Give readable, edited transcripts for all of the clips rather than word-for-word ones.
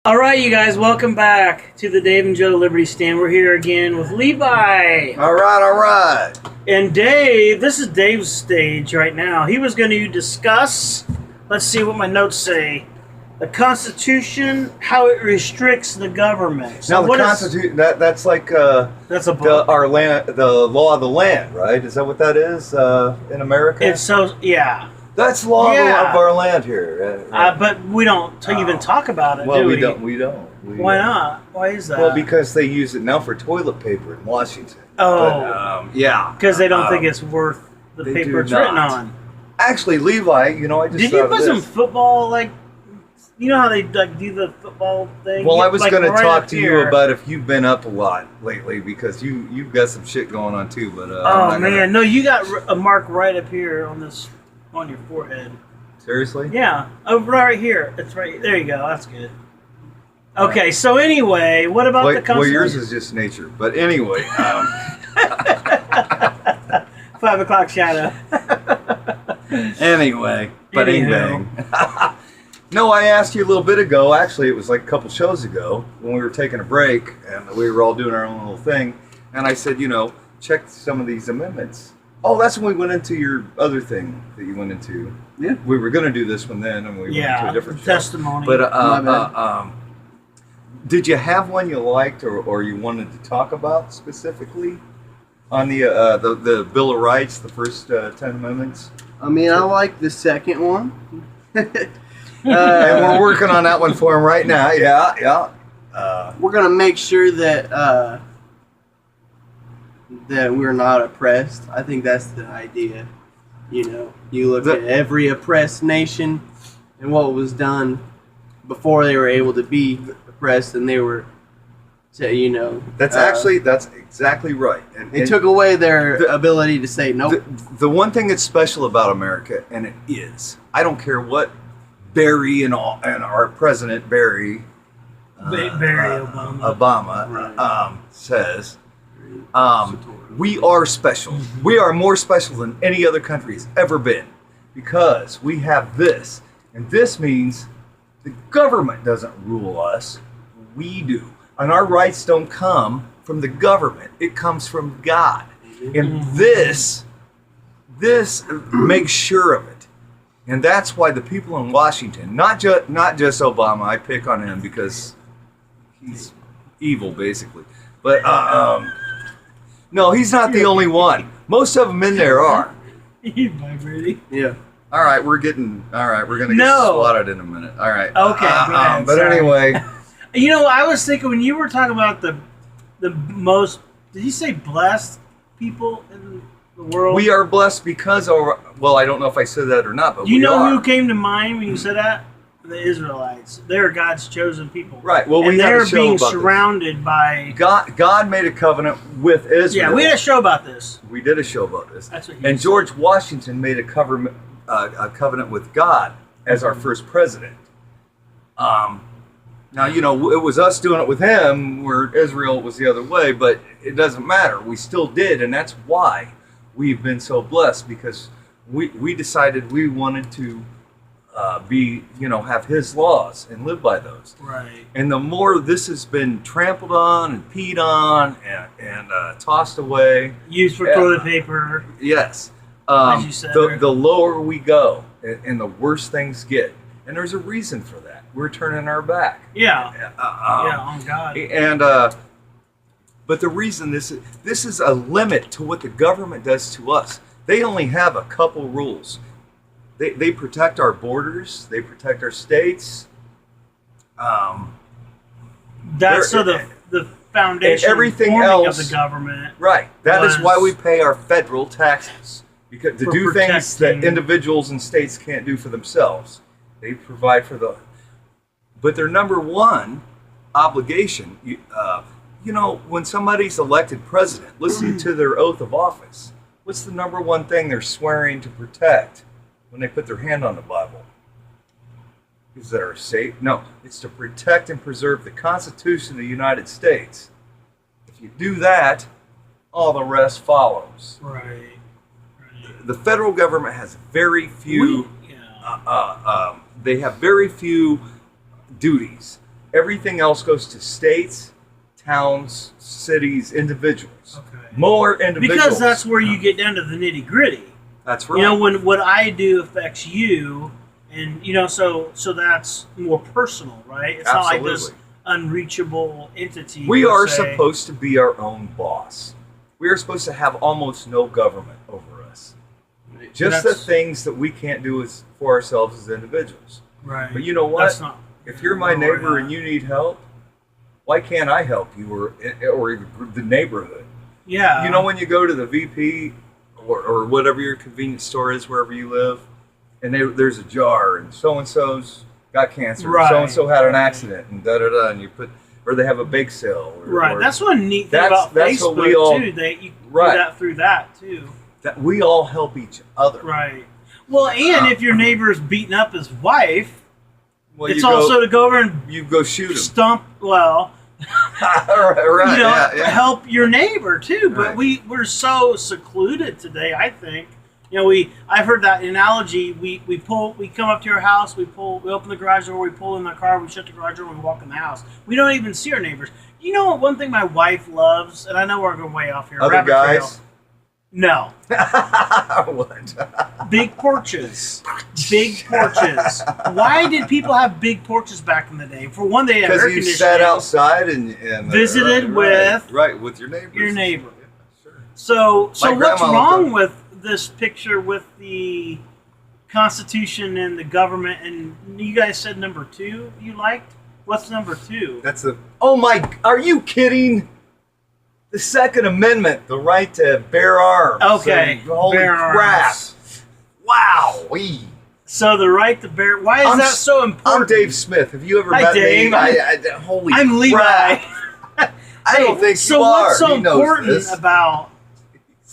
All right, you guys, welcome back to the Dave and Joe Liberty Stand. We're here again with Levi. All right. And Dave, this is Dave's stage right now. He was going to discuss, let's see what my notes say, the Constitution, how it restricts the government. So Now the Constitution, that's like that's a book. our land, the law of the land, right? Is that what that is in America? It's so, yeah. That's law Yeah. of our land here. But we don't even talk about it, well, do we? we don't. Why not? Why is that? Well, because they use it now for toilet paper in Washington. Oh. But, yeah. Because they don't think it's worth the they paper do it's written not. on. Actually, Levi, I just Did thought you of put some this. football, you know how they do the football thing? Well, I was going to talk up to here. you about if you've been up a lot lately because you've got some shit going on too. But Oh man, no, you got a mark right up here on your forehead. Seriously? Yeah, right here. It's right there. You go. That's good. Okay, so anyway, what about the Constitution? Well, yours is just nature. But anyway. 5 o'clock shadow. Anyway, but bang. No, I asked you a little bit ago. Actually, it was like a couple shows ago when we were taking a break and we were all doing our own little thing. And I said, check some of these amendments. Oh, that's when we went into your other thing that you went into. Yeah. We were going to do this one then, and we went into a different show. Testimony. But did you have one you liked or you wanted to talk about specifically on the Bill of Rights, the first 10 amendments? I mean, I like the second one. And we're working on that one for him right now. Yeah. We're gonna make sure that we're not oppressed. I think that's the idea. You look at every oppressed nation and what was done before they were able to be oppressed, and they were, that's exactly right. And it took away their ability to say no. The one thing that's special about America, and it is, I don't care what Barry and our president Barry Obama says. We are special. We are more special than any other country has ever been because we have this. And this means the government doesn't rule us. We do. And our rights don't come from the government. It comes from God. And this makes sure of it. And that's why the people in Washington, not just Obama, I pick on him because he's evil basically. But no, he's not the only one. Most of them in there are. He's vibrating. Yeah. All right, we're gonna get swatted in a minute. All right. Okay. But anyway, I was thinking when you were talking about the most, did you say blessed people in the world? we are blessed because I don't know if I said that or not, but You we know are. who came to mind when you said that? The Israelites. They're God's chosen people. Right. Well, and we had they're a show being about surrounded by God made a covenant with Israel. Yeah, we had a show about this. We did a show about this. That's what he and said. George Washington made a covenant with God as our first president. Now, it was us doing it with him, where Israel was the other way, but it doesn't matter. We still did, and that's why we've been so blessed, because we decided we wanted to have his laws and live by those. Right. And the more this has been trampled on and peed on and tossed away. Used for toilet paper. Yes. As you said. The lower we go and the worse things get. And there's a reason for that. We're turning our back. Yeah. On God. And but the reason this is a limit to what the government does to us. They only have a couple rules. They protect our borders. They protect our states. That's so the foundation and everything forming else of the government. Right. That is why we was pay our federal taxes, because to for do things that protecting- individuals and states can't do for themselves. They provide for the. But their number one obligation, when somebody's elected president, listen to their oath of office. What's the number one thing they're swearing to protect when they put their hand on the Bible? Is that our safe? No, it's to protect and preserve the Constitution of the United States. If you do that, all the rest follows. Right. The federal government has very few. They have very few duties. Everything else goes to states, towns, cities, individuals. Okay. More individuals. Because that's where you get down to the nitty gritty. That's right. You know, when what I do affects you, and so that's more personal, right? It's not like this unreachable entity. We per are se. supposed to be our own boss. We are supposed to have almost no government over us. Just the That's- things that we can't do as for ourselves as individuals. Right. But you know what? That's not. If you're my neighbor and you need help, why can't I help you or the neighborhood? Yeah. You know, when you go to the VP or whatever your convenience store is wherever you live, and there's a jar and so and so's got cancer, Right. so and so had an accident, and and you put, or they have a bake sale, Right. That's one neat thing That's- about that's what Facebook we all- too. That you Right. do that through that too. that we all help each other. Right. Well, and if your neighbor's beating up his wife, Well, it's you also go, to go over and you go shoot him. stomp. Well, right, yeah. help your neighbor too. But Right. we're so secluded today. I think I've heard that analogy. We come up to your house. We open the garage door. We pull in the car. We shut the garage door. And we walk in the house. We don't even see our neighbors. You know what? One thing my wife loves, and I know we're going way off here. Other rabbit trail. guys. No. What? Big porches. Big porches. Why did people have big porches back in the day? For one, they had air Because you conditioning. sat outside and Visited with with your neighbors. your neighbor. Yeah, sure. So My what's grandma wrong looked with this picture with the Constitution and the government? And you guys said number 2 you liked? What's number 2? That's oh my! Are you kidding? The Second Amendment, the right to bear arms. Okay, And holy bear crap! arms. Wow. So the right to bear. Why is that so important? I'm Dave Smith. Have you ever Hi, met Dave. me? Holy I'm Levi. crap. I don't think so you are. what's so He knows important this. about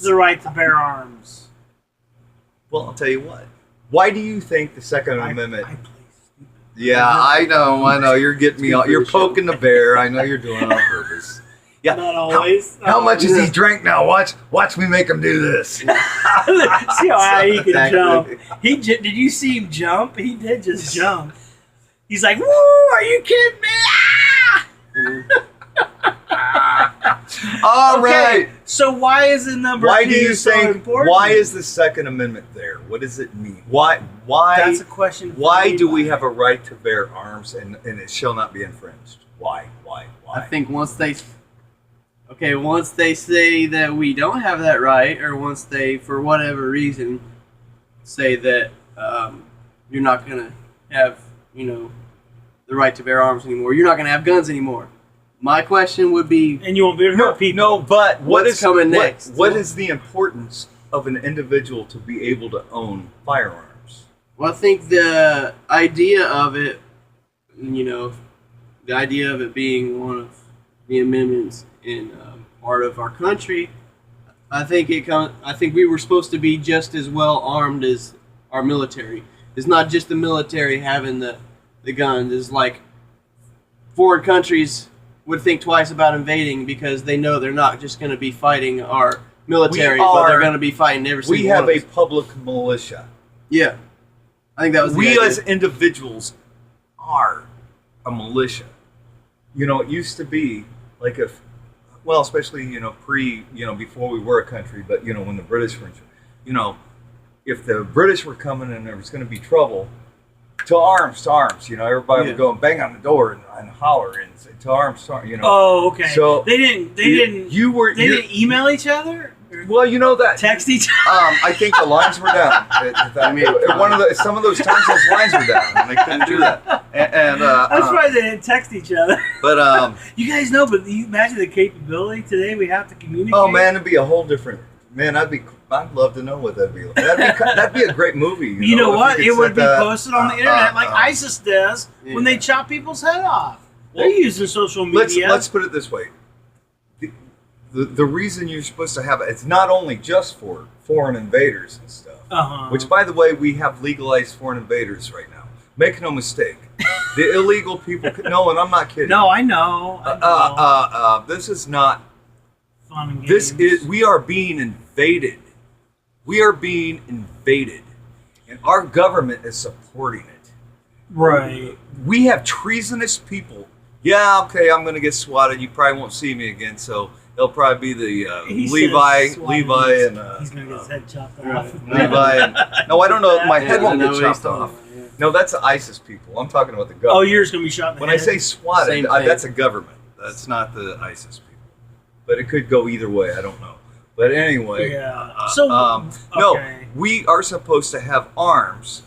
the right to bear arms? Well, I'll tell you what. Why do you think the Second Amendment? I play stupid. Yeah, I know. You're getting me. Stupid You're shit. poking the bear. I know you're doing it on purpose. Yeah. Not always. How much has he drank now? Watch me make him do this. See how high he can Exactly. jump. Did you see him jump? He did just jump. He's like, "Woo! Are you kidding me?" Ah! All Okay, right. so why is the number Why 2 do you so think? important? Why is the Second Amendment there? What does it mean? Why? That's a question. for Why me. do we have a right to bear arms and it shall not be infringed? Why? I think once they say that we don't have that right, or once they, for whatever reason, say that you're not going to have, the right to bear arms anymore, you're not going to have guns anymore. My question would be, And you won't be able to hurt people. No, but What's coming next? What is the importance of an individual to be able to own firearms? well, I think the idea of it, the idea of it being one of the amendments in part of our country, I think we were supposed to be just as well armed as our military. It's not just the military having the guns. It's like foreign countries would think twice about invading because they know they're not just going to be fighting our military, but they're going to be fighting every single We one have of a us. public militia. Yeah. I think that was the We idea. as individuals are a militia. It used to be like especially before we were a country, but when the British were, if the British were coming and there was going to be trouble, to arms, everybody would go and bang on the door and holler and say to arms, Oh, okay. So they didn't didn't email each other? Or Well, that text each other? I think the lines were down. Some of those times those lines were down, and they couldn't do that. And That's why they didn't text each other. But You guys know, but you imagine the capability today we have to communicate. oh man, it'd be a whole different. Man, I'd love to know what that'd be like. That'd be a great movie. You know if what? could It would set be that- posted on the internet like ISIS does when they chop people's head off. They're using social media. Let's put it this way. The reason you're supposed to have it's not only just for foreign invaders and stuff. Uh-huh. Which, by the way, we have legalized foreign invaders right now. Make no mistake, the illegal people. No, and I'm not kidding. No, I know. This is not. Fun and games. This is. We are being invaded. We are being invaded, and our government is supporting it. right. We have treasonous people yeah, okay, I'm going to get swatted. You probably won't see me again. So it'll probably be the He Levi, says Levi, and he's gonna get his head chopped off. Right. Levi. And, no, I don't know. My head Yeah, won't I get know what he's chopped talking off. about, yeah. No, that's the ISIS people. I'm talking about the Oh, government. yours gonna be shot in the When head. I say swatted, Same thing. that's a government. That's not the ISIS people. But it could go either way. I don't know. But anyway, Yeah. So, no, okay. we are supposed to have arms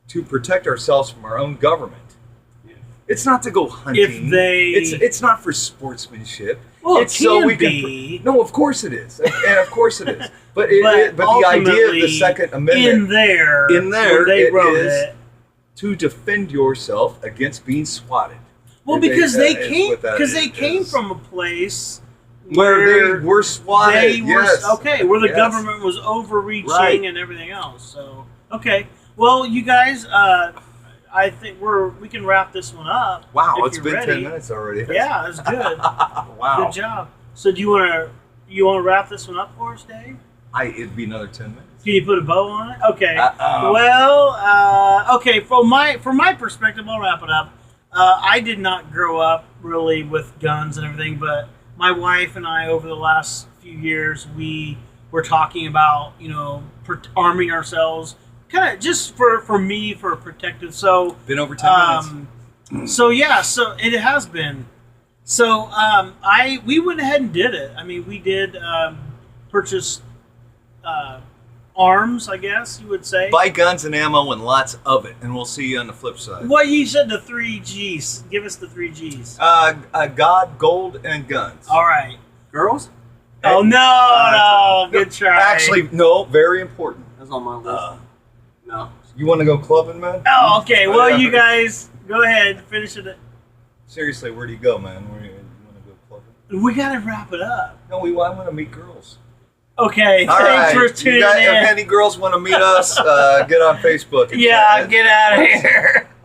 to protect ourselves from our own government. Yeah. It's not to go hunting. If they- it's not for sportsmanship. Well, it's it can can be. no, of course it is, and of course it is. But But but the idea of the ultimately, Second in Amendment there, In there, when they it wrote is- it. to defend yourself against being swatted. Well, because they is came what that because they is. came from a place Where they were swatted. they were yes. okay, where the Yes. government was overreaching Right. and everything else. So okay, well, you guys, I think we can wrap this one up. Wow, if it's you're been ready. 10 minutes already. Yeah, it's good. Wow. Good job. So do you want to wrap this one up for us, Dave? It'd be another 10 minutes. Can you put a bow on it? Okay. Uh-oh. Well, okay. From my perspective, I'll wrap it up. I did not grow up really with guns and everything, but my wife and I, over the last few years, we were talking about arming ourselves, kind of just for protective. So Been over 10 minutes. so yeah, so it has been. So we went ahead and did it. I mean, we did purchase arms, I guess you would say. Buy guns and ammo and lots of it, and we'll see you on the flip side. Well, you said the 3 Gs. Give us the 3 Gs. God, gold, and guns. All right. Girls? Oh no, good try. Actually, no, very important. That's on my list. No. You want to go clubbing, man? Oh, okay. Well, you guys go ahead, finish it. Seriously, where do you go, man? Where do you want to go clubbing? We gotta wrap it up. No, I want to meet girls. Okay. All Thanks right. for tuning If in. any girls want to meet us, get on Facebook. And Yeah, get out of here.